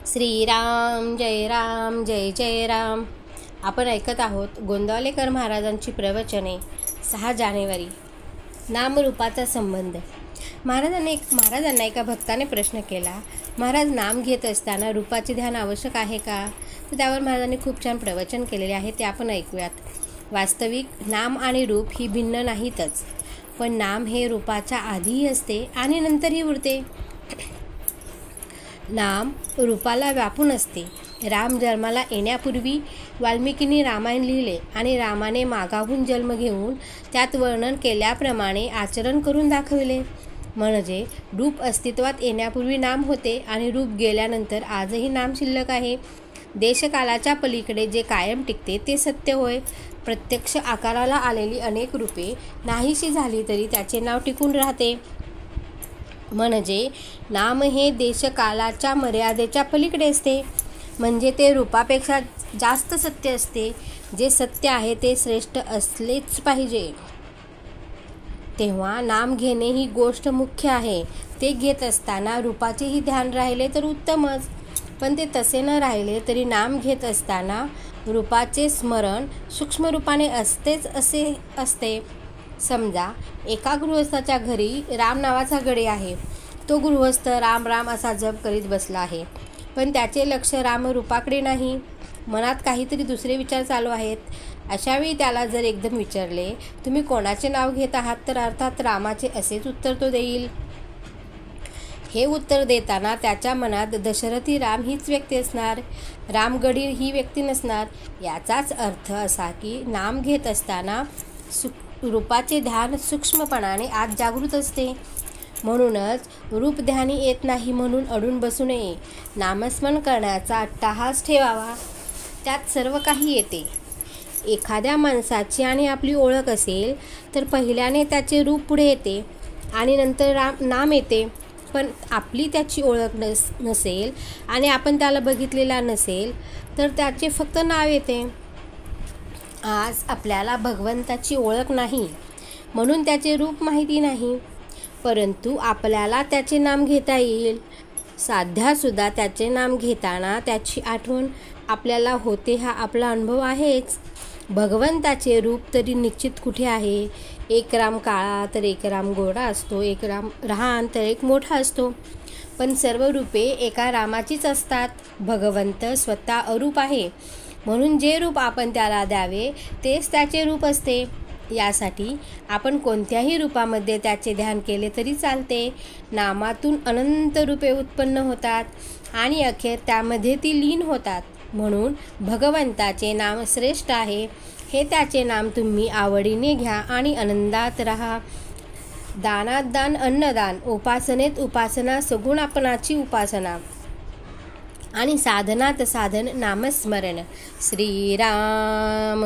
श्रीराम जय जय राम. आपण ऐकत आहोत गोंदावलेकर महाराजांची प्रवचने. 6 जानेवारी. नामरूपाचा संबंध. महाराजांना एका भक्ताने प्रश्न केला, महाराज, नाम घेत असताना रूपाचे ध्यान आवश्यक आहे का? तर त्यावर महाराजांनी खूप छान प्रवचन केलेले आहे, ते आपण ऐकूयात. वास्तविक नाम आणि रूप ही भिन्न नाहीतच, पण नाम हे रूपाच्या आधीही असते आणि नंतरही उरते. नाम रूपाला व्यापून असते. राम जन्माला येण्यापूर्वी वाल्मिकींनी रामायण लिहिले आणि रामाने मागाहून जन्म घेऊन त्यात वर्णन केल्याप्रमाणे आचरण करून दाखविले. म्हणजे रूप अस्तित्वात येण्यापूर्वी नाम होते आणि रूप गेल्यानंतर आजही नाम शिल्लक आहे. देशकालाच्या पलीकडे जे कायम टिकते ते सत्य होय. प्रत्यक्ष आकाराला आलेली अनेक रूपे नाहीशी झाली तरी त्याचे नाव टिकून राहते. म्हणजे नाम हे देशकालाच्या मर्यादेच्या पलीकडे असते, म्हणजे ते रूपापेक्षा जास्त सत्य असते. जे सत्य आहे ते श्रेष्ठ असलेच पाहिजे. तेव्हा नाम घेणे ही गोष्ट मुख्य आहे. ते घेत असताना रूपाचेही ध्यान राहिले तर उत्तमच, पण ते तसे न राहिले तरी नाम घेत असताना रूपाचे स्मरण सूक्ष्म रूपाने असतेच असे असते. समजा एका गृहस्थाच्या घरी राम नावाचा गडी आहे. तो गृहस्थ राम राम असा जप करीत बसला आहे, पण त्याचे लक्ष रामरूपाकडे नाही. मनात काहीतरी दुसरे विचार चालू आहेत. अशावेळी त्याला जर एकदम विचारले, तुम्ही कोणाचे नाव घेत आहात, तर अर्थात रामाचे असेच उत्तर तो देईल. हे उत्तर देताना त्याच्या मनात दशरथी राम हीच व्यक्ती असणार, रामगडी ही व्यक्ती नसणार. याचाच अर्थ असा की नाम घेत असताना रूपाचे ध्यान सूक्ष्मपणाने आत जागृत असते. म्हणूनच रूप ध्यानी येत नाही म्हणून अडून बसू नये. नामस्मरण करण्याचा अट्टाहास ठेवावा, त्यात सर्व काही येते. एखाद्या माणसाची आणि आपली ओळख असेल तर पहिल्याने त्याचे रूप पुढे येते आणि नंतर नाम येते. पण आपली त्याची ओळख नसेल आणि आपण त्याला बघितलेला नसेल तर त्याचे फक्त नाव येते. आज आपल्याला भगवंताची ओळख नाही म्हणून त्याचे रूप माहिती नाही, परंतु आपल्याला त्याचे नाम घेता येईल. साध्यासुद्धा त्याचे नाम घेताना त्याची आठवण आपल्याला होते, हा आपला अनुभव आहेच. भगवंताचे रूप तरी निश्चित कुठे आहे? एक राम काळा तर एक राम गोरा असतो, एक राम लहान तर एक मोठा असतो, पण सर्व रूपे एका रामाचीच असतात. भगवंत स्वतः अरूप आहे, म्हणून जे रूप आपण त्याला द्यावे तेच त्याचे रूप असते. यासाठी आपण कोणत्याही रूपामध्ये त्याचे ध्यान केले तरी चालते. नामातून अनंत रूपे उत्पन्न होतात आणि अखेर त्यामध्ये ती लीन होतात. म्हणून भगवंताचे नाम श्रेष्ठ आहे. हे त्याचे नाम तुम्ही आवडीने घ्या आणि आनंदात राहा. दानात दान अन्नदान, उपासनेत उपासना, सगुण आपणाची उपासना आणि साधनात साधन नामस्मरण. श्रीराम.